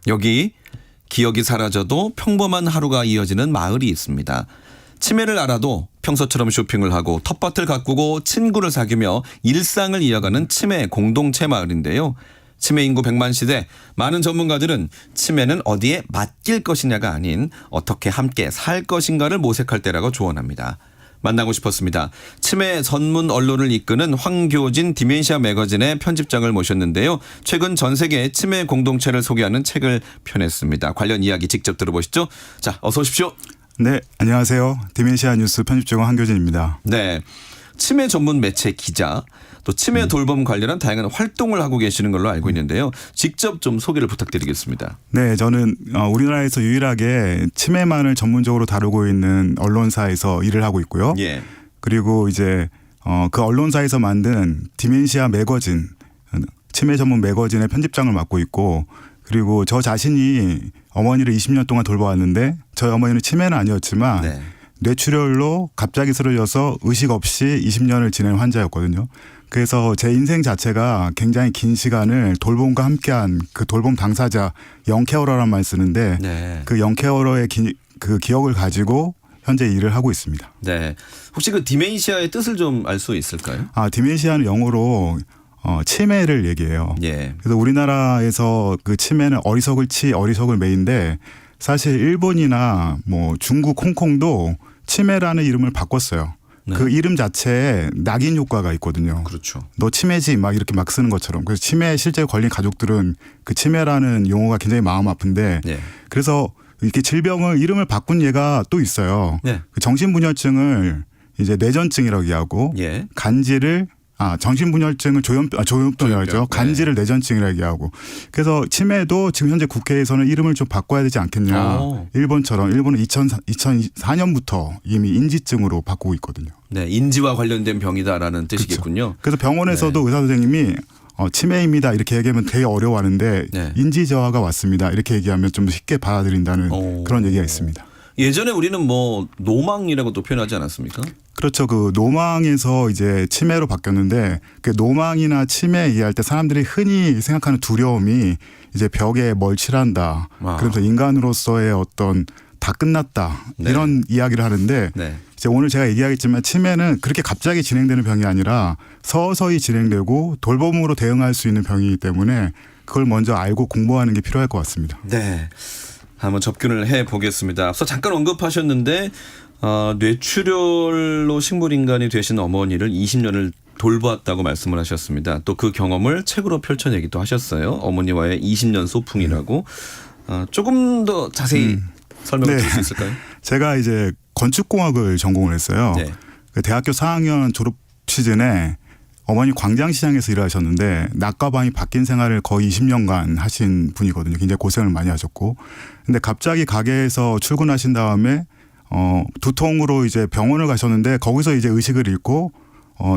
여기 기억이 사라져도 평범한 하루가 이어지는 마을이 있습니다. 치매를 알아도 평소처럼 쇼핑을 하고 텃밭을 가꾸고 친구를 사귀며 일상을 이어가는 치매 공동체 마을인데요. 치매 인구 100만 시대, 많은 전문가들은 치매는 어디에 맡길 것이냐가 아닌 어떻게 함께 살 것인가를 모색할 때라고 조언합니다. 만나고 싶었습니다. 치매 전문 언론을 이끄는 황교진 디멘시아 매거진의 편집장을 모셨는데요. 최근 전 세계 치매 공동체를 소개하는 책을 펴냈습니다. 관련 이야기 직접 들어보시죠. 자, 어서 오십시오. 네, 안녕하세요. 디멘시아 뉴스 편집장 황교진입니다. 네, 치매 전문 매체 기자, 또 치매 돌봄 관련한 다양한 활동을 하고 계시는 걸로 알고 있는데요. 직접 좀 소개를 부탁드리겠습니다. 네, 저는 우리나라에서 유일하게 치매만을 전문적으로 다루고 있는 언론사에서 일을 하고 있고요. 예. 그리고 이제 그 언론사에서 만든 디멘시아 매거진, 치매 전문 매거진의 편집장을 맡고 있고, 그리고 저 자신이 어머니를 20년 동안 돌봐왔는데 저희 어머니는 치매는 아니었지만 네. 뇌출혈로 갑자기 쓰러져서 의식 없이 20년을 지낸 환자였거든요. 그래서 제 인생 자체가 굉장히 긴 시간을 돌봄과 함께한 그 돌봄 당사자 영케어러란 말 쓰는데 네. 그 영케어러의 그 기억을 가지고 현재 일을 하고 있습니다. 네. 혹시 그 디멘시아의 뜻을 좀 알 수 있을까요? 디멘시아는 영어로 치매를 얘기해요. 예. 그래서 우리나라에서 그 치매는 어리석을 매인데 사실 일본이나 뭐 중국, 홍콩도 치매라는 이름을 바꿨어요. 네. 그 이름 자체에 낙인 효과가 있거든요. 그렇죠. 너 치매지 막 이렇게 막 쓰는 것처럼. 그래서 치매에 실제 걸린 가족들은 그 치매라는 용어가 굉장히 마음 아픈데 네. 그래서 이렇게 질병을 이름을 바꾼 예가 또 있어요. 네. 그 정신분열증을 이제 뇌전증이라고 얘기하고 예. 간지를 정신분열증을 조현병이라고 하죠. 간지를 뇌전증이라고 얘기하고. 그래서 치매도 지금 현재 국회에서는 이름을 좀 바꿔야 되지 않겠냐. 일본처럼. 일본은 2004년부터 이미 인지증으로 바꾸고 있거든요. 네, 인지와 관련된 병이다라는 뜻이겠군요. 그렇죠. 그래서 병원에서도 네. 의사 선생님이 치매입니다 이렇게 얘기하면 되게 어려워하는데 네. 인지저하가 왔습니다 이렇게 얘기하면 좀 쉽게 받아들인다는 그런 얘기가 있습니다. 예전에 우리는 뭐 노망이라고 또 표현하지 않았습니까? 그렇죠. 그 노망에서 이제 치매로 바뀌었는데 그 노망이나 치매 얘기할 때 사람들이 흔히 생각하는 두려움이 이제 벽에 멀칠한다. 그래서 인간으로서의 어떤 다 끝났다. 네. 이런 이야기를 하는데 네. 이제 오늘 제가 얘기하겠지만 치매는 그렇게 갑자기 진행되는 병이 아니라 서서히 진행되고 돌봄으로 대응할 수 있는 병이기 때문에 그걸 먼저 알고 공부하는 게 필요할 것 같습니다. 네. 한번 접근을 해 보겠습니다. 앞서 잠깐 언급하셨는데 뇌출혈로 식물인간이 되신 어머니를 20년을 돌보았다고 말씀을 하셨습니다. 또 그 경험을 책으로 펼쳐내기도 하셨어요. 어머니와의 20년 소풍이라고. 조금 더 자세히 설명을 드릴 수 있을까요? 제가 이제 건축공학을 전공을 했어요. 네. 대학교 4학년 졸업 시즌에 어머니 광장시장에서 일하셨는데 낮과 밤이 바뀐 생활을 거의 20년간 하신 분이거든요. 굉장히 고생을 많이 하셨고. 근데 갑자기 가게에서 출근하신 다음에 두통으로 이제 병원을 가셨는데 거기서 이제 의식을 잃고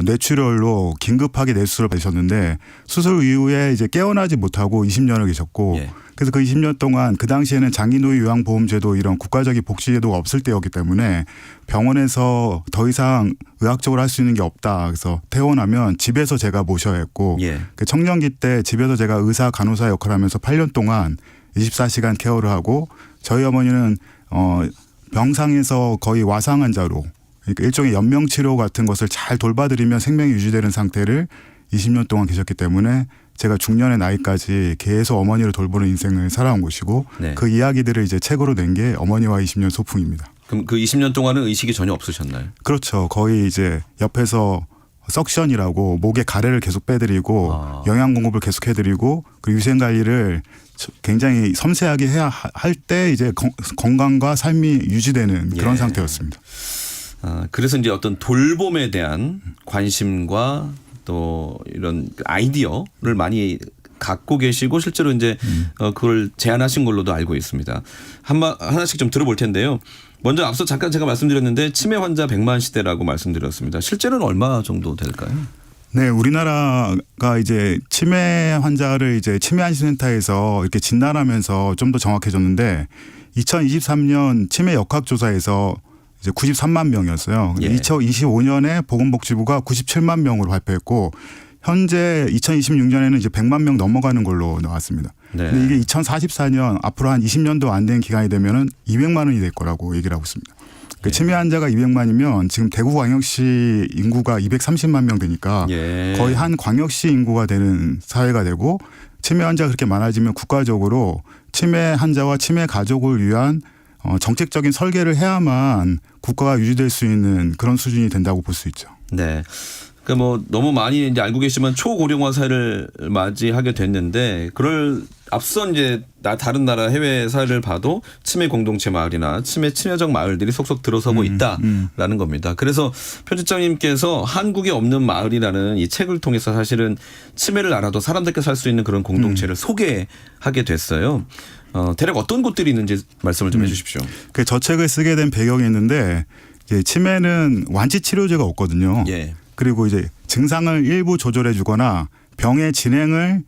뇌출혈로 긴급하게 뇌수술을 받으셨는데 수술 이후에 이제 깨어나지 못하고 20년을 계셨고 예. 그래서 그 20년 동안 그 당시에는 장기노후 요양보험제도 이런 국가적인 복지제도가 없을 때였기 때문에 병원에서 더 이상 의학적으로 할 수 있는 게 없다. 그래서 퇴원하면 집에서 제가 모셔야 했고 예. 그 청년기 때 집에서 제가 의사 간호사 역할을 하면서 8년 동안 24시간 케어를 하고 저희 어머니는 병상에서 거의 와상 환자로 그러니까 일종의 연명치료 같은 것을 잘 돌봐드리면 생명이 유지되는 상태를 20년 동안 계셨기 때문에 제가 중년의 나이까지 계속 어머니를 돌보는 인생을 살아온 것이고 네. 그 이야기들을 이제 책으로 낸 게 어머니와 20년 소풍입니다. 그럼 그 20년 동안은 의식이 전혀 없으셨나요? 그렇죠. 거의 이제 옆에서 석션이라고 목에 가래를 계속 빼드리고 영양 공급을 계속 해드리고 그리고 위생 관리를 굉장히 섬세하게 해야 할 때 이제 건강과 삶이 유지되는 그런 상태였습니다. 그래서 이제 어떤 돌봄에 대한 관심과 또 이런 아이디어를 많이 갖고 계시고 실제로 이제 그걸 제안하신 걸로도 알고 있습니다. 하나씩 좀 들어볼 텐데요. 먼저 앞서 잠깐 제가 말씀드렸는데 치매 환자 100만 시대라고 말씀드렸습니다. 실제로는 얼마 정도 될까요? 네, 우리나라가 이제 치매 환자를 이제 치매안심센터에서 이렇게 진단하면서 좀 더 정확해졌는데 2023년 치매 역학조사에서 이제 93만 명이었어요. 예. 2025년에 보건복지부가 97만 명으로 발표했고 현재 2026년에는 이제 100만 명 넘어가는 걸로 나왔습니다. 네. 근데 이게 2044년 앞으로 한 20년도 안 된 기간이 되면은 200만 원이 될 거라고 얘기를 하고 있습니다. 그 치매 환자가 200만이면 지금 대구광역시 인구가 230만 명 되니까 예. 거의 한 광역시 인구가 되는 사회가 되고 치매 환자가 그렇게 많아지면 국가적으로 치매 환자와 치매 가족을 위한 정책적인 설계를 해야만 국가가 유지될 수 있는 그런 수준이 된다고 볼 수 있죠. 네. 그러니까 뭐 너무 많이 이제 알고 계시면 초고령화 사회를 맞이하게 됐는데 그럴 앞선 이제 다른 나라 해외 사회를 봐도 치매 공동체 마을이나 치매 친화적 마을들이 속속 들어서고 있다라는 겁니다. 그래서 편집장님께서 한국에 없는 마을이라는 이 책을 통해서 사실은 치매를 알아도 사람들께 살 수 있는 그런 공동체를 소개하게 됐어요. 대략 어떤 곳들이 있는지 말씀을 좀 해주십시오. 저 책을 쓰게 된 배경이 있는데 이제 치매는 완치 치료제가 없거든요. 예. 그리고 이제 증상을 일부 조절해 주거나 병의 진행을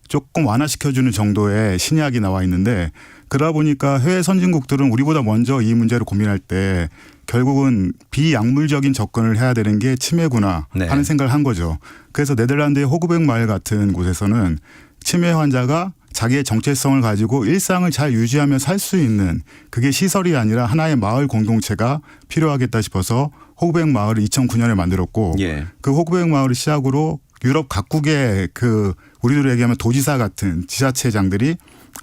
조금 완화시켜주는 정도의 신약이 나와 있는데 그러다 보니까 해외 선진국들은 우리보다 먼저 이 문제를 고민할 때 결국은 비약물적인 접근을 해야 되는 게 치매구나 네. 하는 생각을 한 거죠. 그래서 네덜란드의 호그백 마을 같은 곳에서는 치매 환자가 자기의 정체성을 가지고 일상을 잘 유지하며 살 수 있는 그게 시설이 아니라 하나의 마을 공동체가 필요하겠다 싶어서 호그백 마을을 2009년에 만들었고 예. 그 호그백 마을을 시작으로 유럽 각국의 그 우리들로 얘기하면 도지사 같은 지자체장들이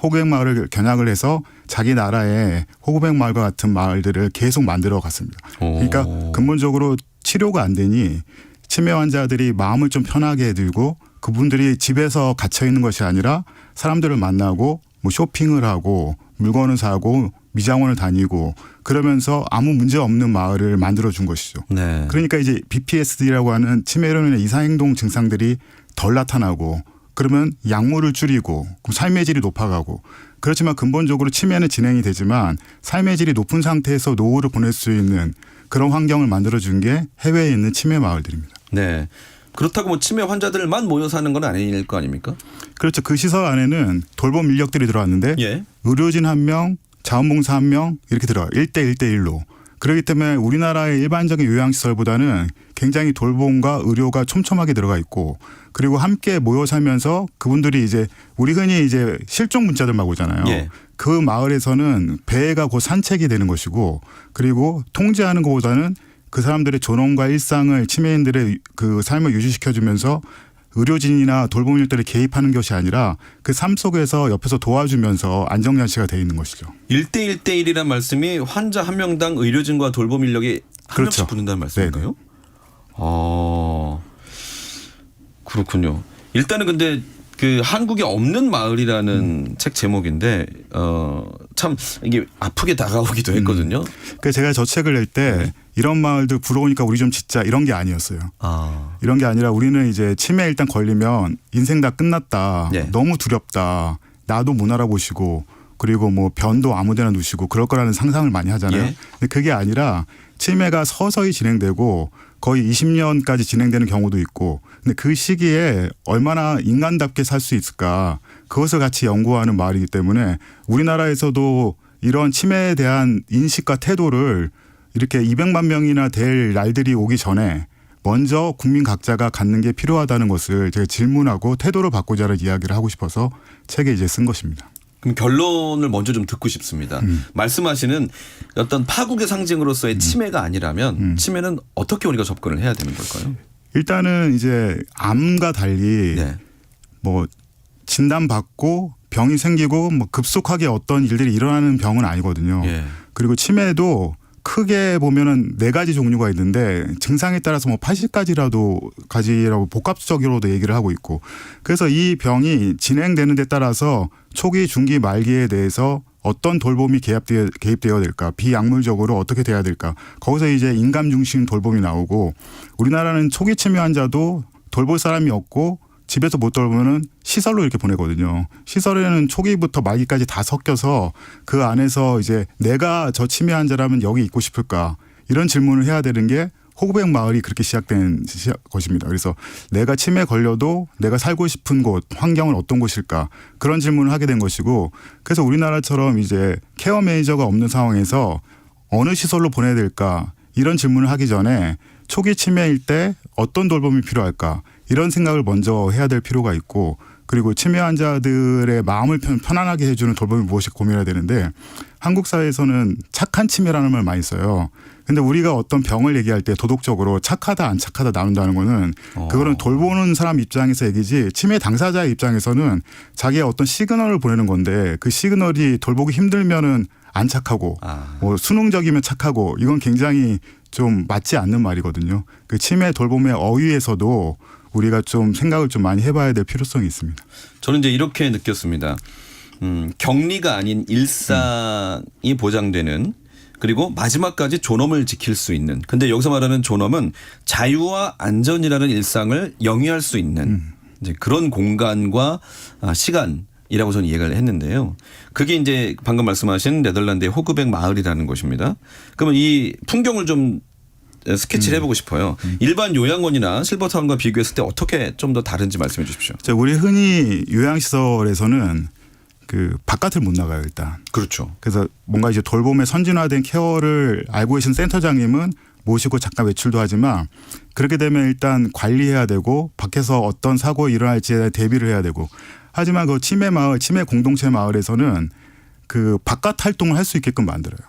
호그백 마을을 겨냥을 해서 자기 나라의 호그백 마을과 같은 마을들을 계속 만들어 갔습니다. 그러니까 근본적으로 치료가 안 되니 치매 환자들이 마음을 좀 편하게 해들고 그분들이 집에서 갇혀 있는 것이 아니라 사람들을 만나고 뭐 쇼핑을 하고 물건을 사고 미장원을 다니고 그러면서 아무 문제 없는 마을을 만들어 준 것이죠. 네. 그러니까 이제 BPSD라고 하는 치매로 인해 이상행동 증상들이 덜 나타나고 그러면 약물을 줄이고 그럼 삶의 질이 높아가고 그렇지만 근본적으로 치매는 진행이 되지만 삶의 질이 높은 상태에서 노후를 보낼 수 있는 그런 환경을 만들어 준 게 해외에 있는 치매 마을들입니다. 네. 그렇다고 뭐 치매 환자들만 모여 사는 건 아닐 거 아닙니까? 그렇죠. 그 시설 안에는 돌봄 인력들이 들어왔는데 예. 의료진 1명, 자원봉사 1명 이렇게 들어요. 1대1대1로. 그렇기 때문에 우리나라의 일반적인 요양시설보다는 굉장히 돌봄과 의료가 촘촘하게 들어가 있고 그리고 함께 모여 살면서 그분들이 이제 우리 흔히 이제 실종 문자들 막 오잖아요. 예. 그 마을에서는 배가 곧 산책이 되는 것이고 그리고 통제하는 것보다는 그 사람들의 존엄과 일상을 치매인들의 그 삶을 유지시켜주면서 의료진이나 돌봄 일들에 개입하는 것이 아니라 그 삶 속에서 옆에서 도와주면서 안정장치가 돼 있는 것이죠. 1대1대1이란 말씀이 환자 한 명당 의료진과 돌봄 인력이 한 그렇죠. 명씩 붙는다는 말씀인가요? 그렇군요. 일단은 근데 그 한국에 없는 마을이라는 책 제목인데 참 이게 아프게 다가오기도 했거든요. 그래서 제가 저 책을 낼 때 이런 마을들 부러우니까 우리 좀 짓자 이런 게 아니었어요. 이런 게 아니라 우리는 이제 치매 일단 걸리면 인생 다 끝났다. 네. 너무 두렵다. 나도 못 알아보시고 그리고 뭐 변도 아무데나 두시고 그럴 거라는 상상을 많이 하잖아요. 예. 근데 그게 아니라 치매가 서서히 진행되고 거의 20년까지 진행되는 경우도 있고 근데 그 시기에 얼마나 인간답게 살 수 있을까 그것을 같이 연구하는 마을이기 때문에 우리나라에서도 이런 치매에 대한 인식과 태도를 이렇게 200만 명이나 될 날들이 오기 전에 먼저 국민 각자가 갖는 게 필요하다는 것을 제가 질문하고 태도를 바꾸자는 이야기를 하고 싶어서 책에 이제 쓴 것입니다. 그럼 결론을 먼저 좀 듣고 싶습니다. 말씀하시는 어떤 파국의 상징으로서의 치매가 아니라면 치매는 어떻게 우리가 접근을 해야 되는 걸까요? 일단은 이제 암과 달리 네. 뭐 진단받고 병이 생기고 뭐 급속하게 어떤 일들이 일어나는 병은 아니거든요. 예. 그리고 치매도 크게 보면은 4가지 종류가 있는데 증상에 따라서 뭐 80가지라고 복합적으로도 얘기를 하고 있고 그래서 이 병이 진행되는 데 따라서 초기, 중기, 말기에 대해서 어떤 돌봄이 개입되어야 될까 비약물적으로 어떻게 돼야 될까 거기서 이제 인간 중심 돌봄이 나오고 우리나라는 초기 치매 환자도 돌볼 사람이 없고 집에서 못 돌보면은 시설로 이렇게 보내거든요. 시설에는 초기부터 말기까지 다 섞여서 그 안에서 이제 내가 저 치매 환자라면 여기 있고 싶을까 이런 질문을 해야 되는 게 호그백 마을이 그렇게 시작된 것입니다. 그래서 내가 치매 걸려도 내가 살고 싶은 곳, 환경은 어떤 곳일까 그런 질문을 하게 된 것이고 그래서 우리나라처럼 이제 케어 매니저가 없는 상황에서 어느 시설로 보내야 될까 이런 질문을 하기 전에 초기 치매일 때 어떤 돌봄이 필요할까 이런 생각을 먼저 해야 될 필요가 있고 그리고 치매 환자들의 마음을 편안하게 해주는 돌봄이 무엇이 고민해야 되는데 한국 사회에서는 착한 치매라는 말 많이 써요. 근데 우리가 어떤 병을 얘기할 때 도덕적으로 착하다 안 착하다 나눈다는 거는 그거는 돌보는 사람 입장에서 얘기지 치매 당사자의 입장에서는 자기의 어떤 시그널을 보내는 건데 그 시그널이 돌보기 힘들면은 안 착하고 뭐 수능적이면 착하고 이건 굉장히 좀 맞지 않는 말이거든요. 그 치매 돌봄의 어휘에서도 우리가 좀 생각을 좀 많이 해봐야 될 필요성이 있습니다. 저는 이제 이렇게 느꼈습니다. 격리가 아닌 일상이 보장되는 그리고 마지막까지 존엄을 지킬 수 있는. 근데 여기서 말하는 존엄은 자유와 안전이라는 일상을 영위할 수 있는 이제 그런 공간과 시간이라고 저는 이해를 했는데요. 그게 이제 방금 말씀하신 네덜란드의 호그백 마을이라는 곳입니다. 그러면 이 풍경을 좀 스케치를 해보고 싶어요. 일반 요양원이나 실버타운과 비교했을 때 어떻게 좀 더 다른지 말씀해 주십시오. 우리 흔히 요양시설에서는 그 바깥을 못 나가요 일단. 그렇죠. 그래서 뭔가 이제 돌봄의 선진화된 케어를 알고 계신 센터장님은 모시고 잠깐 외출도 하지만 그렇게 되면 일단 관리해야 되고 밖에서 어떤 사고가 일어날지에 대한 대비를 해야 되고 하지만 그 치매 마을, 치매 공동체 마을에서는 그 바깥 활동을 할 수 있게끔 만들어요.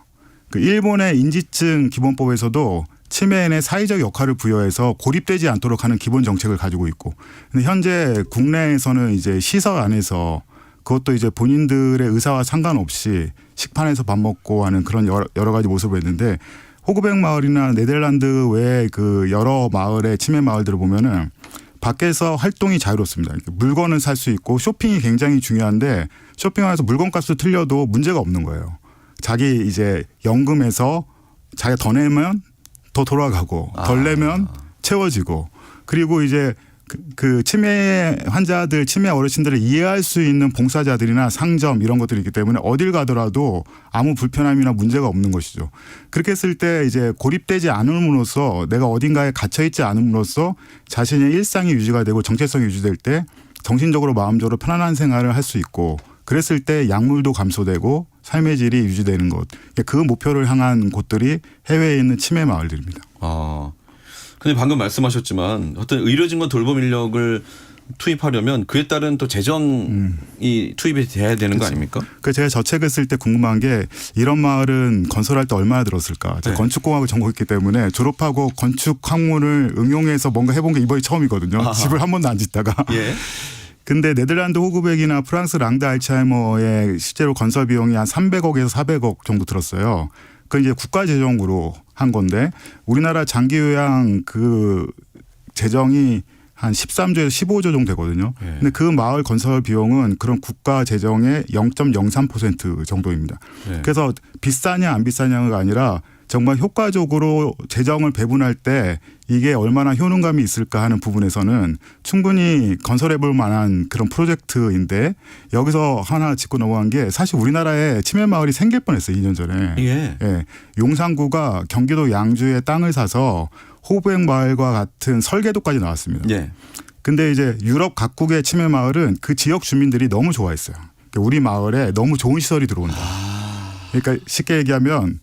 그 일본의 인지증 기본법에서도 치매인의 사회적 역할을 부여해서 고립되지 않도록 하는 기본 정책을 가지고 있고, 근데 현재 국내에서는 이제 시설 안에서 그것도 이제 본인들의 의사와 상관없이 식판에서 밥 먹고 하는 그런 여러 가지 모습을 했는데 호그백 마을이나 네덜란드 외의 그 여러 마을의 치매 마을들을 보면은 밖에서 활동이 자유롭습니다. 물건을 살 수 있고 쇼핑이 굉장히 중요한데 쇼핑하면서 물건값을 틀려도 문제가 없는 거예요. 자기 이제 연금에서 자기가 더 내면 더 돌아가고 덜 내면 채워지고 그리고 이제 그 치매 환자들, 치매 어르신들을 이해할 수 있는 봉사자들이나 상점 이런 것들이 있기 때문에 어딜 가더라도 아무 불편함이나 문제가 없는 것이죠. 그렇게 했을 때 이제 고립되지 않음으로써 내가 어딘가에 갇혀 있지 않음으로써 자신의 일상이 유지가 되고 정체성이 유지될 때 정신적으로 마음적으로 편안한 생활을 할 수 있고 그랬을 때 약물도 감소되고 삶의 질이 유지되는 것. 그 목표를 향한 곳들이 해외에 있는 치매 마을들입니다. 근데 방금 말씀하셨지만 어떤 의료진과 돌봄 인력을 투입하려면 그에 따른 또 재정이 투입이 돼야 되는 거 아닙니까? 그 제가 저 책을 쓸 때 궁금한 게 이런 마을은 건설할 때 얼마나 들었을까? 제가 건축공학을 전공했기 때문에 졸업하고 건축 학문을 응용해서 뭔가 해본 게 이번이 처음이거든요. 집을 한 번도 안 짓다가. 예. 근데 네덜란드 호그백이나 프랑스 랑드 알츠하이머의 실제로 건설 비용이 한 300억에서 400억 정도 들었어요. 그 이제 국가 재정으로 한 건데 우리나라 장기 요양 그 재정이 한 13조에서 15조 정도 되거든요. 근데 그 마을 건설 비용은 그런 국가 재정의 0.03% 정도입니다. 그래서 비싸냐 안 비싸냐가 아니라 정말 효과적으로 재정을 배분할 때 이게 얼마나 효능감이 있을까 하는 부분에서는 충분히 건설해 볼 만한 그런 프로젝트인데 여기서 하나 짚고 넘어간 게 사실 우리나라에 치매 마을이 생길 뻔했어요. 2년 전에. 예. 용산구가 경기도 양주에 땅을 사서 호백 마을과 같은 설계도까지 나왔습니다. 근데 이제 유럽 각국의 치매 마을은 그 지역 주민들이 너무 좋아했어요. 우리 마을에 너무 좋은 시설이 들어온다. 그러니까 쉽게 얘기하면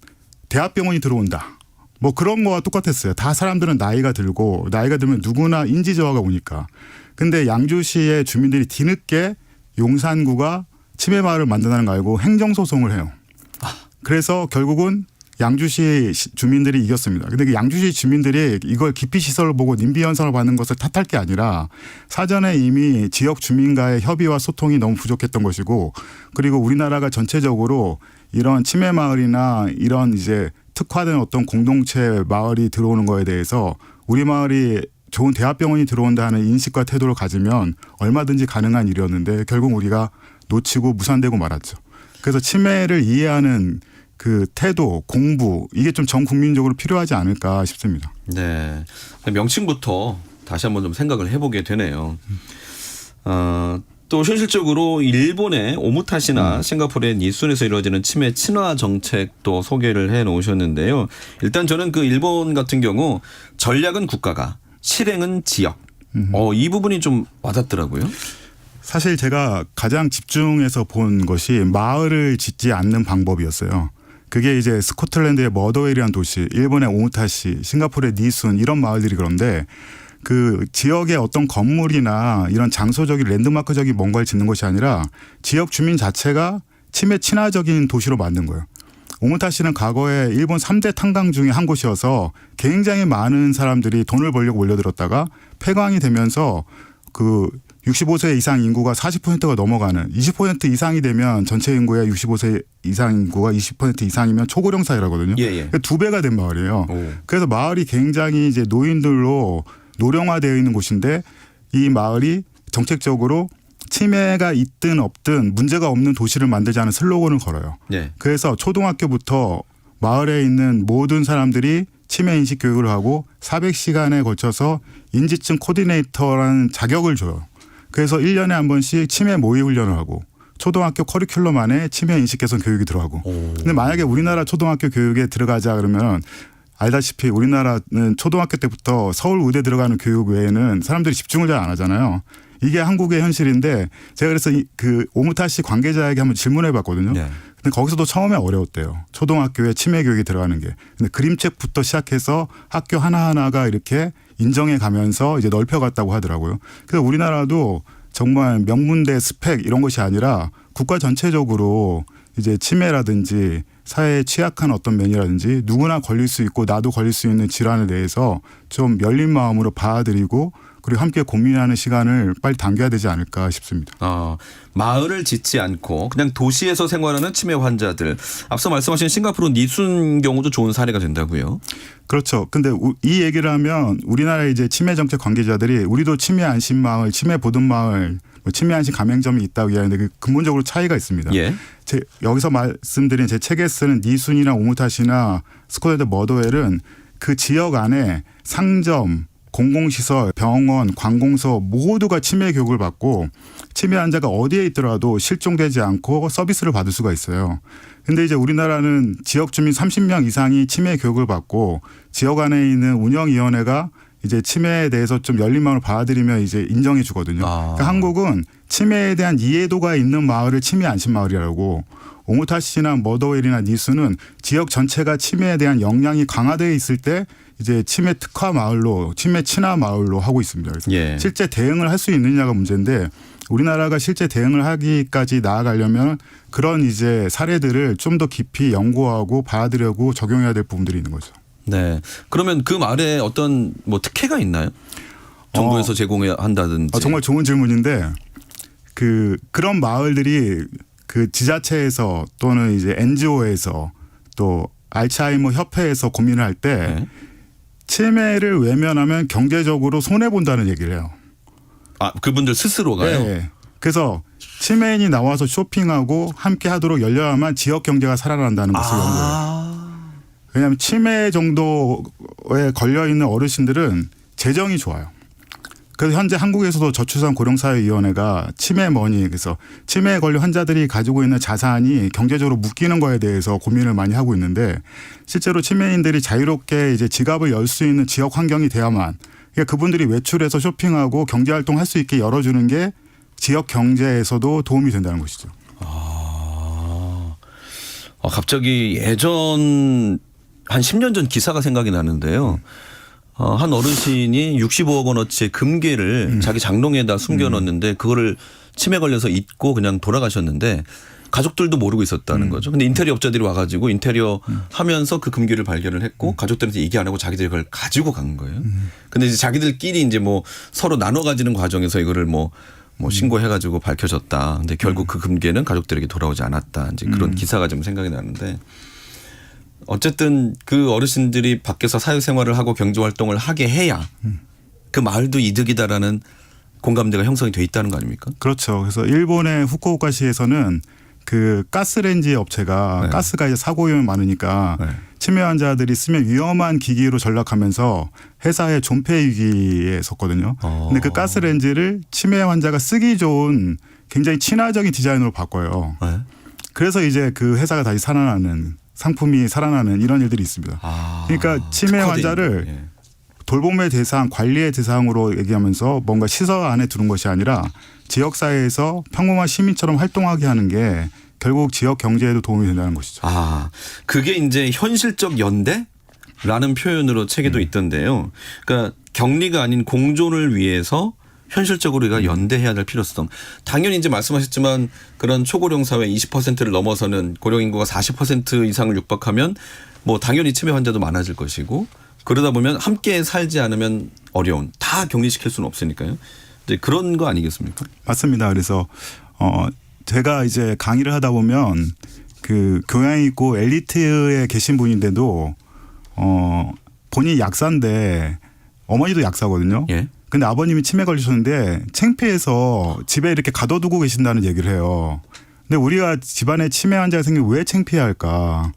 대학병원이 들어온다. 뭐 그런 거와 똑같았어요. 다 사람들은 나이가 들고 나이가 들면 누구나 인지 저하가 오니까. 근데 양주시의 주민들이 뒤늦게 용산구가 치매 마을을 만든다는 거 알고 행정소송을 해요. 그래서 결국은 양주시 주민들이 이겼습니다. 근데 그 양주시 주민들이 이걸 기피 시설을 보고 님비 현상을 받는 것을 탓할 게 아니라 사전에 이미 지역 주민과의 협의와 소통이 너무 부족했던 것이고 그리고 우리나라가 전체적으로 이런 치매 마을이나 이런 이제 특화된 어떤 공동체 마을이 들어오는 거에 대해서 우리 마을이 좋은 대학병원이 들어온다 하는 인식과 태도를 가지면 얼마든지 가능한 일이었는데 결국 우리가 놓치고 무산되고 말았죠. 그래서 치매를 이해하는 그 태도, 공부 이게 좀 전 국민적으로 필요하지 않을까 싶습니다. 네, 명칭부터 다시 한번 좀 생각을 해보게 되네요. 또 현실적으로 일본의 오무타시나 싱가포르의 니순에서 이루어지는 치매 친화 정책도 소개를 해 놓으셨는데요. 일단 저는 그 일본 같은 경우 전략은 국가가 실행은 지역. 이 부분이 좀 와닿더라고요. 사실 제가 가장 집중해서 본 것이 마을을 짓지 않는 방법이었어요. 그게 이제 스코틀랜드의 머더웰이라는 도시, 일본의 오무타시, 싱가포르의 니순 이런 마을들이 그런데 그 지역의 어떤 건물이나 이런 장소적인 랜드마크적인 뭔가를 짓는 것이 아니라 지역 주민 자체가 치매 친화적인 도시로 만든 거예요. 오모타시는 과거에 일본 3대 탄광 중에 한 곳이어서 굉장히 많은 사람들이 돈을 벌려고 몰려들었다가 폐광이 되면서 그 65세 이상 인구가 40%가 넘어가는 20% 이상이 되면 전체 인구의 65세 이상 인구가 20% 이상이면 초고령 사회라거든요. 예. 두 배가 된 마을이에요. 오. 그래서 마을이 굉장히 이제 노인들로 노령화되어 있는 곳인데 이 마을이 정책적으로 치매가 있든 없든 문제가 없는 도시를 만들자는 슬로건을 걸어요. 예. 그래서 초등학교부터 마을에 있는 모든 사람들이 치매 인식 교육을 하고 400시간에 걸쳐서 인지증 코디네이터라는 자격을 줘요. 그래서 1년에 한 번씩 치매 모의 훈련을 하고 초등학교 커리큘럼 안에 치매 인식 개선 교육이 들어가고. 근데 만약에 우리나라 초등학교 교육에 들어가자 그러면 알다시피 우리나라는 초등학교 때부터 서울 의대 들어가는 교육 외에는 사람들이 집중을 잘 안 하잖아요. 이게 한국의 현실인데 제가 그래서 그 오무타시 관계자에게 한번 질문해 봤거든요. 네. 근데 거기서도 처음에 어려웠대요. 초등학교에 치매 교육이 들어가는 게. 근데 그림책부터 시작해서 학교 하나하나가 이렇게 인정해 가면서 이제 넓혀갔다고 하더라고요. 그래서 우리나라도 정말 명문대 스펙 이런 것이 아니라 국가 전체적으로 이제 치매라든지 사회에 취약한 어떤 면이라든지 누구나 걸릴 수 있고 나도 걸릴 수 있는 질환에 대해서 좀 열린 마음으로 봐드리고 그리고 함께 고민하는 시간을 빨리 당겨야 되지 않을까 싶습니다. 마을을 짓지 않고 그냥 도시에서 생활하는 치매 환자들. 앞서 말씀하신 싱가포르 니순 경우도 좋은 사례가 된다고요. 그렇죠. 근데 이 얘기를 하면 우리나라의 이제 치매 정책 관계자들이 우리도 치매 안심 마을, 치매 보듬 마을, 치매 안심 가맹점이 있다고 이야기하는데 그 근본적으로 차이가 있습니다. 예. 여기서 말씀드린 제 책에 쓰는 니순이나 오무타시나 스코데드 머더웰은 그 지역 안에 상점, 공공시설, 병원, 관공서 모두가 치매 교육을 받고 치매 환자가 어디에 있더라도 실종되지 않고 서비스를 받을 수가 있어요. 근데 이제 우리나라는 지역 주민 30명 이상이 치매 교육을 받고 지역 안에 있는 운영위원회가 이제 치매에 대해서 좀 열린 마음을 받아들이면 이제 인정해 주거든요. 그러니까 한국은 치매에 대한 이해도가 있는 마을을 치매 안심 마을이라고 오무타시나 머더웰이나 니수는 지역 전체가 치매에 대한 역량이 강화되어 있을 때 이제 치매 특화 마을로 치매 친화 마을로 하고 있습니다. 그래서 예. 실제 대응을 할 수 있느냐가 문제인데 우리나라가 실제 대응을 하기까지 나아가려면 그런 이제 사례들을 좀 더 깊이 연구하고 받아들여고 적용해야 될 부분들이 있는 거죠. 네. 그러면 그 말에 어떤 뭐 특혜가 있나요? 정부에서 제공한다든지. 정말 좋은 질문인데 그런 마을들이 그 지자체에서 또는 이제 NGO에서 또 알츠하이머 협회에서 고민을 할 때 네. 치매를 외면하면 경제적으로 손해 본다는 얘기를 해요. 그분들 스스로가요? 네. 그래서 치매인이 나와서 쇼핑하고 함께 하도록 열려야만 지역 경제가 살아난다는 것을 연구해요. 왜냐하면 치매 정도에 걸려 있는 어르신들은 재정이 좋아요. 그래서 현재 한국에서도 저출산 고령사회위원회가 치매머니 그래서 치매에 걸린 환자들이 가지고 있는 자산이 경제적으로 묶이는 거에 대해서 고민을 많이 하고 있는데 실제로 치매인들이 자유롭게 이제 지갑을 열 수 있는 지역 환경이 돼야만 그러니까 그분들이 외출해서 쇼핑하고 경제활동 할 수 있게 열어주는 게 지역 경제에서도 도움이 된다는 것이죠. 갑자기 예전 한 10년 전 기사가 생각이 나는데요. 한 어르신이 65억 원어치의 금괴를 자기 장롱에다 숨겨놓는데 그거를 치매 걸려서 잊고 그냥 돌아가셨는데 가족들도 모르고 있었다는 거죠. 근데 인테리어 업자들이 와가지고 인테리어 하면서 그 금괴를 발견을 했고 가족들한테 얘기 안 하고 자기들이 그걸 가지고 간 거예요. 근데 이제 자기들끼리 이제 뭐 서로 나눠 가지는 과정에서 이거를 뭐 신고해가지고 밝혀졌다. 근데 결국 그 금괴는 가족들에게 돌아오지 않았다. 이제 그런 기사가 좀 생각이 나는데 어쨌든 그 어르신들이 밖에서 사회생활을 하고 경제활동을 하게 해야 그 마을도 이득이다라는 공감대가 형성이 돼 있다는 거 아닙니까? 그렇죠. 그래서 일본의 후쿠오카시에서는 그 가스레인지 업체가 네. 가스가 이제 사고 위험이 많으니까 네. 치매 환자들이 쓰면 위험한 기기로 전락하면서 회사의 존폐 위기에 섰거든요. 근데 그 가스레인지를 치매 환자가 쓰기 좋은 굉장히 친화적인 디자인으로 바꿔요. 네. 그래서 이제 그 회사가 다시 살아나는 상품이 살아나는 이런 일들이 있습니다. 그러니까 치매 환자를 예. 돌봄의 대상, 관리의 대상으로 얘기하면서 뭔가 시설 안에 두는 것이 아니라 지역사회에서 평범한 시민처럼 활동하게 하는 게 결국 지역 경제에도 도움이 된다는 것이죠. 그게 이제 현실적 연대? 라는 표현으로 책에도 있던데요. 그러니까 격리가 아닌 공존을 위해서 현실적으로 우리가 연대해야 될 필요성. 당연히 이제 말씀하셨지만 그런 초고령 사회 20%를 넘어서는 고령 인구가 40% 이상을 육박하면 뭐 당연히 치매 환자도 많아질 것이고 그러다 보면 함께 살지 않으면 어려운 다 격리시킬 수는 없으니까요. 이제 그런 거 아니겠습니까? 맞습니다. 그래서 제가 이제 강의를 하다 보면 그 교양이 있고 엘리트에 계신 분인데도 본인이 약사인데 어머니도 약사거든요. 예. 근데 아버님이 치매 걸리셨는데 창피해서 집에 이렇게 가둬두고 계신다는 얘기를 해요. 근데 우리가 집안에 치매 환자가 생기면 왜 창피할까?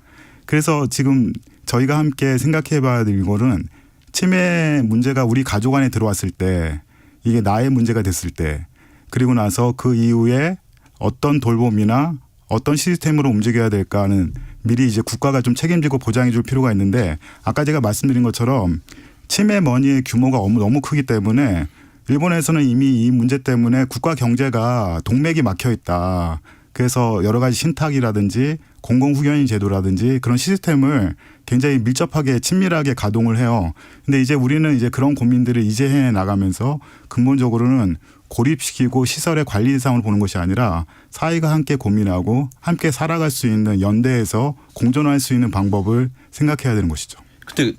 그래서 지금 저희가 함께 생각해 봐야 될 거는 치매 문제가 우리 가족 안에 들어왔을 때 이게 나의 문제가 됐을 때 그리고 나서 그 이후에 어떤 돌봄이나 어떤 시스템으로 움직여야 될까는 미리 이제 국가가 좀 책임지고 보장해 줄 필요가 있는데 아까 제가 말씀드린 것처럼 치매 머니의 규모가 너무 크기 때문에 일본에서는 이미 이 문제 때문에 국가 경제가 동맥이 막혀 있다. 그래서 여러 가지 신탁이라든지 공공후견인 제도라든지 그런 시스템을 굉장히 밀접하게 친밀하게 가동을 해요. 근데 이제 우리는 이제 그런 고민들을 이제 해 나가면서 근본적으로는 고립시키고 시설의 관리 대상으로 보는 것이 아니라 사회가 함께 고민하고 함께 살아갈 수 있는 연대해서 공존할 수 있는 방법을 생각해야 되는 것이죠. 근데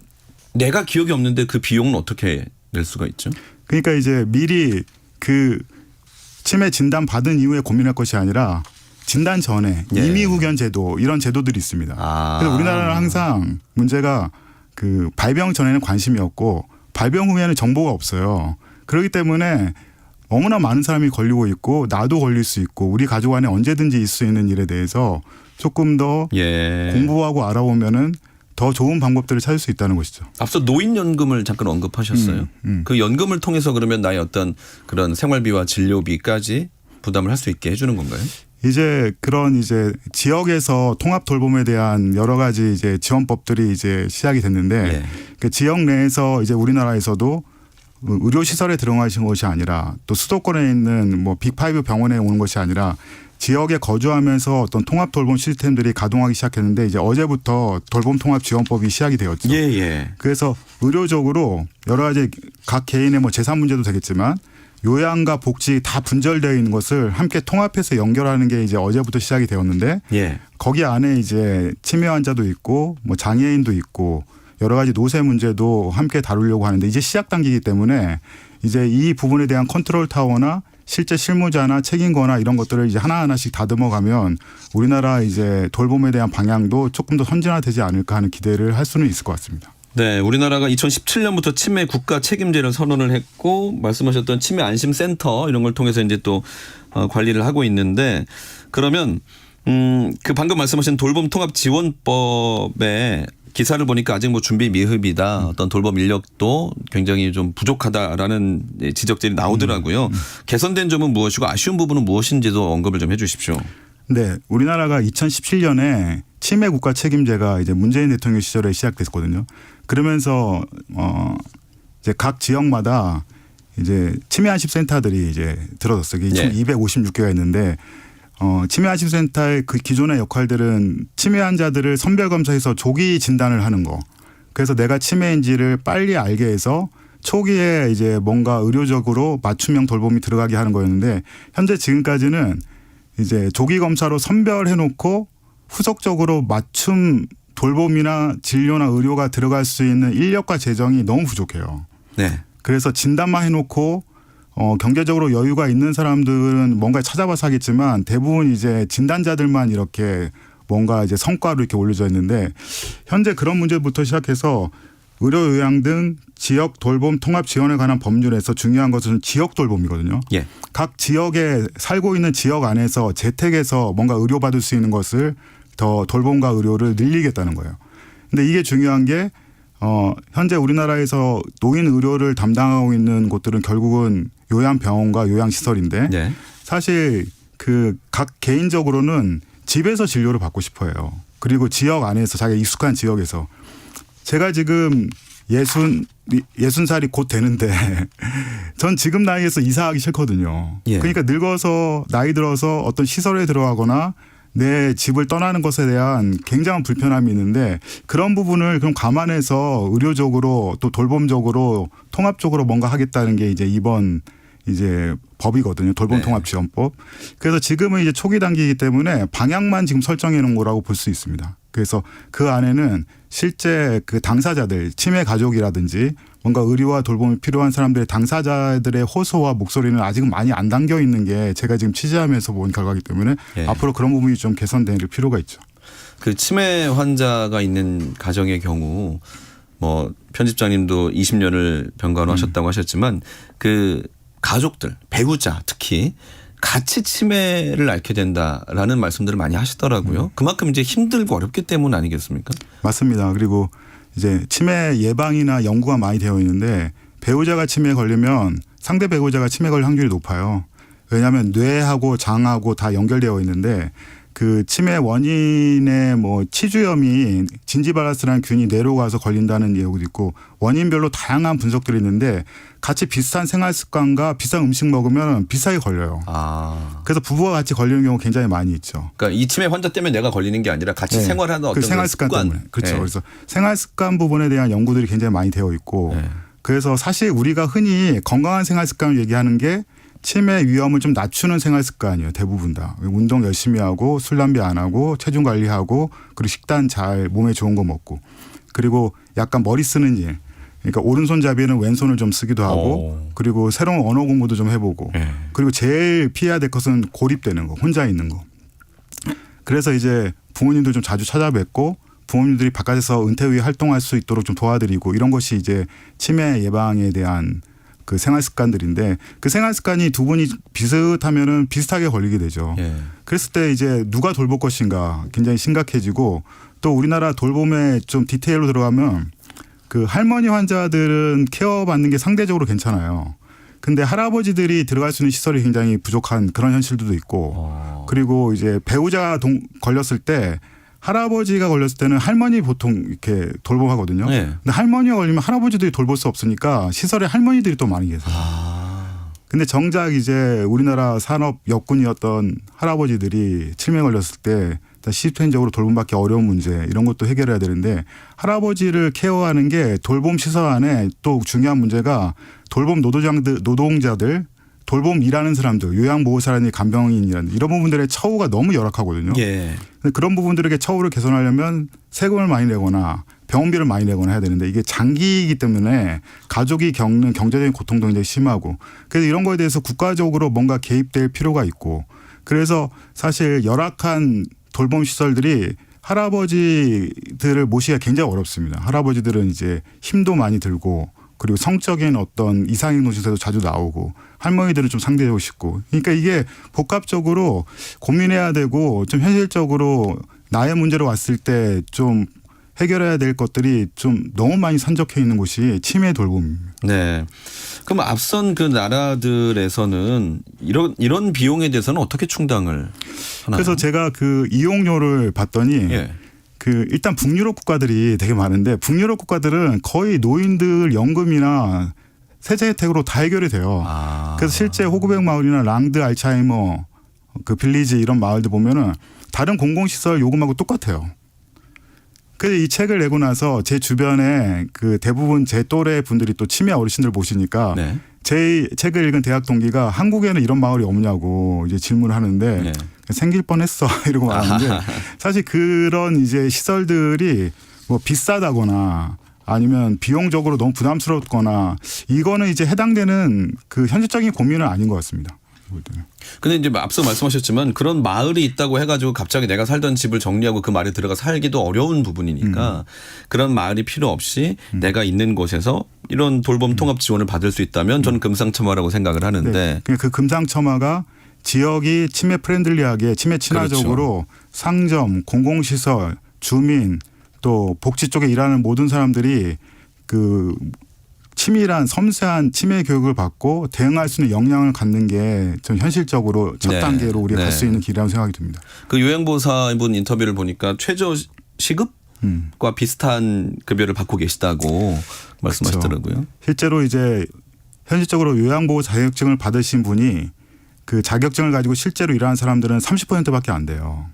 내가 기억이 없는데 그 비용은 어떻게 낼 수가 있죠? 그러니까 이제 미리 그 치매 진단 받은 이후에 고민할 것이 아니라 진단 전에 예. 임의후견 제도 이런 제도들이 있습니다. 그래서 우리나라는 항상 문제가 그 발병 전에는 관심이 없고 발병 후에는 정보가 없어요. 그렇기 때문에 너무나 많은 사람이 걸리고 있고 나도 걸릴 수 있고 우리 가족 안에 언제든지 있을 수 있는 일에 대해서 조금 더 예. 공부하고 알아보면은 더 좋은 방법들을 찾을 수 있다는 것이죠. 앞서 노인연금을 잠깐 언급하셨어요. 그 연금을 통해서 그러면 나의 어떤 그런 생활비와 진료비까지 부담을 할 수 있게 해주는 건가요? 이제 그런 이제 지역에서 통합 돌봄에 대한 여러 가지 이제 지원법들이 이제 시작이 됐는데 예. 그 지역 내에서 이제 우리나라에서도 의료 시설에 들어가신 것이 아니라 또 수도권에 있는 뭐 빅5 병원에 오는 것이 아니라 지역에 거주하면서 어떤 통합 돌봄 시스템들이 가동하기 시작했는데 이제 어제부터 돌봄 통합 지원법이 시작이 되었죠. 예, 예. 그래서 의료적으로 여러 가지 각 개인의 뭐 재산 문제도 되겠지만 요양과 복지 다 분절되어 있는 것을 함께 통합해서 연결하는 게 이제 어제부터 시작이 되었는데 예. 거기 안에 이제 치매 환자도 있고 뭐 장애인도 있고 여러 가지 노쇠 문제도 함께 다루려고 하는데 이제 시작 단계이기 때문에 이제 이 부분에 대한 컨트롤 타워나 실제 실무자나 책임거나 이런 것들을 이제 하나하나씩 다듬어 가면 우리나라 이제 돌봄에 대한 방향도 조금 더 선진화되지 않을까 하는 기대를 할 수는 있을 것 같습니다. 네, 우리나라가 2017년부터 치매 국가 책임제를 선언을 했고 말씀하셨던 치매 안심센터 이런 걸 통해서 이제 또 관리를 하고 있는데 그러면 그 방금 말씀하신 돌봄 통합 지원법에 기사를 보니까 아직 뭐 준비 미흡이다. 어떤 돌봄 인력도 굉장히 좀 부족하다라는 지적들이 나오더라고요. 개선된 점은 무엇이고 아쉬운 부분은 무엇인지도 언급을 좀 해 주십시오. 네, 우리나라가 2017년에 치매 국가 책임제가 이제 문재인 대통령 시절에 시작됐거든요. 그러면서 이제 각 지역마다 이제 치매 안심센터들이 이제 들어섰어요. 이게 총 256개가 있는데 치매 안심센터의 그 기존의 역할들은 치매 환자들을 선별 검사해서 조기 진단을 하는 거. 그래서 내가 치매인지를 빨리 알게 해서 초기에 이제 뭔가 의료적으로 맞춤형 돌봄이 들어가게 하는 거였는데 현재 지금까지는 이제 조기 검사로 선별해 놓고 후속적으로 맞춤 돌봄이나 진료나 의료가 들어갈 수 있는 인력과 재정이 너무 부족해요. 네. 그래서 진단만 해놓고 경제적으로 여유가 있는 사람들은 뭔가 찾아봐서 하겠지만 대부분 이제 진단자들만 이렇게 뭔가 이제 성과로 이렇게 올려져 있는데 현재 그런 문제부터 시작해서 의료 요양 등 지역 돌봄 통합 지원에 관한 법률에서 중요한 것은 지역 돌봄이거든요. 예. 각 지역에 살고 있는 지역 안에서 재택에서 뭔가 의료받을 수 있는 것을 더 돌봄과 의료를 늘리겠다는 거예요. 근데 이게 중요한 게 현재 우리나라에서 노인 의료를 담당하고 있는 곳들은 결국은 요양병원과 요양시설인데 네. 사실 그 각 개인적으로는 집에서 진료를 받고 싶어요. 그리고 지역 안에서 자기가 익숙한 지역에서 제가 지금 60살이 곧 되는데 전 지금 나이에서 이사하기 싫거든요. 예. 그러니까 늙어서 나이 들어서 어떤 시설에 들어가거나 내 집을 떠나는 것에 대한 굉장한 불편함이 있는데 그런 부분을 그럼 감안해서 의료적으로 또 돌봄적으로 통합적으로 뭔가 하겠다는 게 이제 이번 이제 법이거든요. 돌봄 네. 통합 지원법. 그래서 지금은 이제 초기 단계이기 때문에 방향만 지금 설정해 놓은 거라고 볼 수 있습니다. 그래서 그 안에는 실제 그 당사자들, 치매 가족이라든지 뭔가 의료와 돌봄이 필요한 사람들의 당사자들의 호소와 목소리는 아직은 많이 안 담겨 있는 게 제가 지금 취재하면서 본 결과이기 때문에 예. 앞으로 그런 부분이 좀 개선될 필요가 있죠. 그 치매 환자가 있는 가정의 경우 뭐 편집장님도 20년을 병간호하셨다고 하셨지만 그 가족들, 배우자 특히 같이 치매를 앓게 된다라는 말씀들을 많이 하시더라고요. 그만큼 이제 힘들고 어렵기 때문 아니겠습니까? 맞습니다. 그리고 이제 치매 예방이나 연구가 많이 되어 있는데 배우자가 치매에 걸리면 상대 배우자가 치매 걸 확률이 높아요. 왜냐하면 뇌하고 장하고 다 연결되어 있는데 그 치매 원인의 뭐 치주염이 진지바라스라는 균이 뇌로 가서 걸린다는 예고도 있고 원인별로 다양한 분석들이 있는데 같이 비슷한 생활 습관과 비슷한 음식 먹으면 비슷하게 걸려요. 아. 그래서 부부가 같이 걸리는 경우 굉장히 많이 있죠. 그러니까 이 치매 환자 때문에 내가 걸리는 게 아니라 같이 네. 생활하는 어떤 그 생활 습관 때문에. 그렇죠. 네. 그래서 생활 습관 부분에 대한 연구들이 굉장히 많이 되어 있고 네. 그래서 사실 우리가 흔히 건강한 생활 습관을 얘기하는 게 치매 위험을 좀 낮추는 생활 습관이에요. 대부분 다. 운동 열심히 하고 술 담배 안 하고 체중 관리하고 그리고 식단 잘 몸에 좋은 거 먹고 그리고 약간 머리 쓰는 일. 그러니까 오른손잡이는 왼손을 좀 쓰기도 하고 그리고 새로운 언어 공부도 좀 해보고 네. 그리고 제일 피해야 될 것은 고립되는 거, 혼자 있는 거. 그래서 이제 부모님도 좀 자주 찾아뵙고 부모님들이 바깥에서 은퇴 후에 활동할 수 있도록 좀 도와드리고 이런 것이 이제 치매 예방에 대한 그 생활 습관들인데 그 생활 습관이 두 분이 비슷하면은 비슷하게 걸리게 되죠. 예. 그랬을 때 이제 누가 돌볼 것인가 굉장히 심각해지고 또 우리나라 돌봄에 좀 디테일로 들어가면 그 할머니 환자들은 케어받는 게 상대적으로 괜찮아요. 근데 할아버지들이 들어갈 수 있는 시설이 굉장히 부족한 그런 현실들도 있고 그리고 이제 배우자가 걸렸을 때 할아버지가 걸렸을 때는 할머니 보통 이렇게 돌봄하거든요. 네. 근데 할머니가 걸리면 할아버지들이 돌볼 수 없으니까 시설에 할머니들이 또 많이 계세요. 근데 정작 이제 우리나라 산업 역군이었던 할아버지들이 치매 걸렸을 때 시스템적으로 돌봄받기 어려운 문제 이런 것도 해결해야 되는데 할아버지를 케어하는 게 돌봄 시설 안에 또 중요한 문제가 돌봄 노동자들 돌봄 일하는 사람들, 요양보호사라든지 간병인이라든지 이런 부분들의 처우가 너무 열악하거든요. 예. 근데 그런 부분들에게 처우를 개선하려면 세금을 많이 내거나 병원비를 많이 내거나 해야 되는데 이게 장기이기 때문에 가족이 겪는 경제적인 고통도 굉장히 심하고 그래서 이런 거에 대해서 국가적으로 뭔가 개입될 필요가 있고 그래서 사실 열악한 돌봄 시설들이 할아버지들을 모시기가 굉장히 어렵습니다. 할아버지들은 이제 힘도 많이 들고 그리고 성적인 어떤 이상행동 증세도 자주 나오고 할머니들은 좀 상대적으로 쉽고 그러니까 이게 복합적으로 고민해야 되고 좀 현실적으로 나의 문제로 왔을 때 좀 해결해야 될 것들이 좀 너무 많이 산적해 있는 곳이 치매 돌봄입니다. 네. 그럼 앞선 그 나라들에서는 이런 비용에 대해서는 어떻게 충당을 하나요? 그래서 제가 그 이용료를 봤더니 예. 그 일단 북유럽 국가들이 되게 많은데 북유럽 국가들은 거의 노인들 연금이나 세제 혜택으로 다 해결이 돼요. 그래서 실제 호구백 마을이나 랑드 알츠하이머 그 빌리지 이런 마을들 보면은 다른 공공시설 요금하고 똑같아요. 그래서 이 책을 내고 나서 제 주변에 그 대부분 제 또래 분들이 또 치매 어르신들 보시니까 네. 제 책을 읽은 대학 동기가 한국에는 이런 마을이 없냐고 이제 질문을 하는데 네. 생길 뻔했어 이러고 말하는데 사실 그런 이제 시설들이 뭐 비싸다거나 아니면 비용적으로 너무 부담스럽거나 이거는 이제 해당되는 그 현실적인 고민은 아닌 것 같습니다. 근데 이제 앞서 말씀하셨지만 그런 마을이 있다고 해가지고 갑자기 내가 살던 집을 정리하고 그 마을에 들어가 살기도 어려운 부분이니까 그런 마을이 필요 없이 내가 있는 곳에서 이런 돌봄 통합 지원을 받을 수 있다면 저는 금상첨화라고 생각을 하는데 네. 그 금상첨화가 지역이 치매 프렌들리하게 치매 친화적으로 그렇죠. 상점, 공공시설, 주민 또 복지 쪽에 일하는 모든 사람들이 그 치밀한 섬세한 치매 교육을 받고 대응할 수 있는 역량을 갖는 게 좀 현실적으로 첫 네. 단계로 우리가 네. 갈 수 있는 길이라고 생각이 듭니다. 그 요양보호사분 인터뷰를 보니까 최저 시급과 비슷한 급여를 받고 계시다고 말씀하시더라고요. 실제로 이제 현실적으로 요양보호 자격증을 받으신 분이 그 자격증을 가지고 실제로 일하는 사람들은 30%밖에 안 돼요.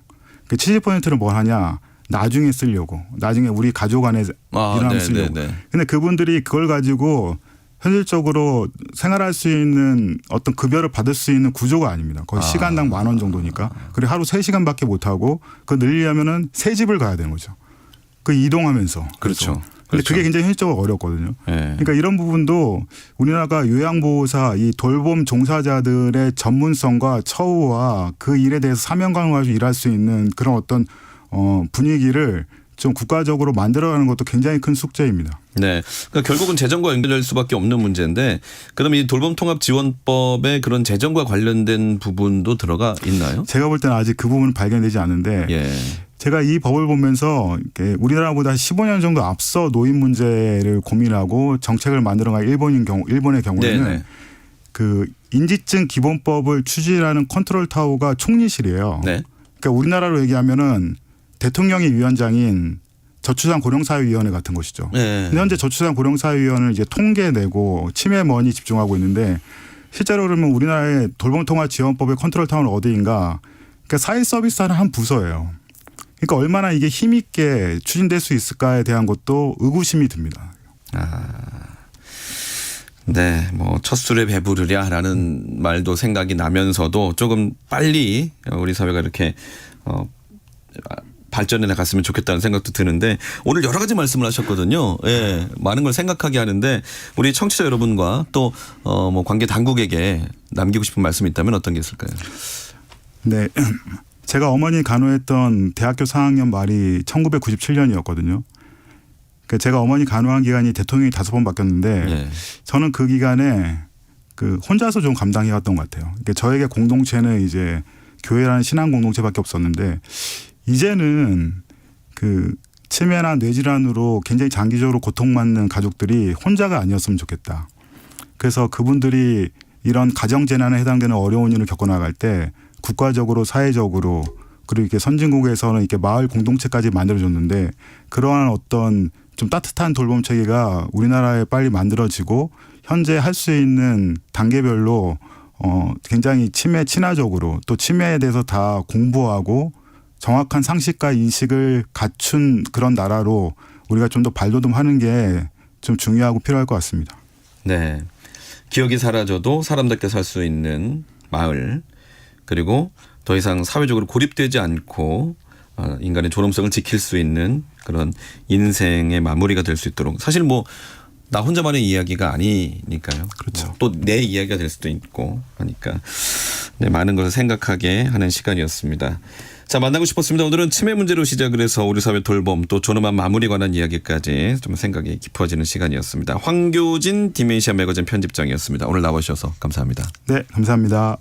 그 70%는 뭘 하냐? 나중에 쓰려고. 나중에 우리 가족 안에 일어나면 쓰려고. 근데 그분들이 그걸 가지고 현실적으로 생활할 수 있는 어떤 급여를 받을 수 있는 구조가 아닙니다. 거의 시간당 10,000원 정도니까. 그리고 하루 3시간밖에 못 하고 그거 늘리려면은 새 집을 가야 되는 거죠. 그 이동하면서. 그렇죠. 근데 그게 굉장히 현실적으로 어렵거든요. 네. 그러니까 이런 부분도 우리나라가 요양보호사 이 돌봄 종사자들의 전문성과 처우와 그 일에 대해서 사명감을 가지고 일할 수 있는 그런 어떤 분위기를 좀 국가적으로 만들어가는 것도 굉장히 큰 숙제입니다. 네, 그러니까 결국은 재정과 연결될 수밖에 없는 문제인데, 그럼 이 돌봄통합지원법에 그런 재정과 관련된 부분도 들어가 있나요? 제가 볼 때는 아직 그 부분은 발견되지 않는데, 예. 제가 이 법을 보면서 우리나라보다 15년 정도 앞서 노인 문제를 고민하고 정책을 만들어간 일본의 경우에는 네네. 그 인지증 기본법을 추진하는 컨트롤 타워가 총리실이에요. 네. 그러니까 우리나라로 얘기하면은 대통령이 위원장인 저출산 고령사회위원회 같은 것이죠. 네. 근데 현재 저출산고령사회위원회는 이제 통계 내고 치매먼이 집중하고 있는데 실제로 그러면 우리나라의 돌봄통합지원법의 컨트롤 타워는 어디인가? 그러니까 사회서비스하는 한 부서예요. 그러니까 얼마나 이게 힘 있게 추진될 수 있을까에 대한 것도 의구심이 듭니다. 네, 뭐 첫 술에 배부르랴라는 말도 생각이 나면서도 조금 빨리 우리 사회가 이렇게 발전해 나갔으면 좋겠다는 생각도 드는데, 오늘 여러 가지 말씀을 하셨거든요. 예, 많은 걸 생각하게 하는데 우리 청취자 여러분과 또 뭐 관계 당국에게 남기고 싶은 말씀이 있다면 어떤 게 있을까요? 네, 제가 어머니 간호했던 대학교 4학년 말이 1997년이었거든요. 그러니까 제가 어머니 간호한 기간이 대통령이 5번 바뀌었는데 예. 저는 그 기간에 그 혼자서 좀 감당해왔던 것 같아요. 그러니까 저에게 공동체는 이제 교회라는 신앙 공동체밖에 없었는데, 이제는 그 치매나 뇌질환으로 굉장히 장기적으로 고통받는 가족들이 혼자가 아니었으면 좋겠다. 그래서 그분들이 이런 가정재난에 해당되는 어려운 일을 겪어나갈 때 국가적으로 사회적으로 그리고 이렇게 선진국에서는 이렇게 마을 공동체까지 만들어줬는데, 그러한 어떤 좀 따뜻한 돌봄 체계가 우리나라에 빨리 만들어지고 현재 할 수 있는 단계별로 굉장히 치매 친화적으로 또 치매에 대해서 다 공부하고 정확한 상식과 인식을 갖춘 그런 나라로 우리가 좀 더 발돋움하는 게 좀 중요하고 필요할 것 같습니다. 네, 기억이 사라져도 사람답게 살 수 있는 마을, 그리고 더 이상 사회적으로 고립되지 않고 인간의 존엄성을 지킬 수 있는 그런 인생의 마무리가 될 수 있도록, 사실 뭐 나 혼자만의 이야기가 아니니까요. 그렇죠. 또 내 이야기가 될 수도 있고 하니까 네, 많은 것을 생각하게 하는 시간이었습니다. 자, 만나고 싶었습니다. 오늘은 치매 문제로 시작을 해서 우리 사회 돌봄 또 존엄한 마무리에 관한 이야기까지 좀 생각이 깊어지는 시간이었습니다. 황교진 디멘시아 매거진 편집장이었습니다. 오늘 나와주셔서 감사합니다. 네, 감사합니다.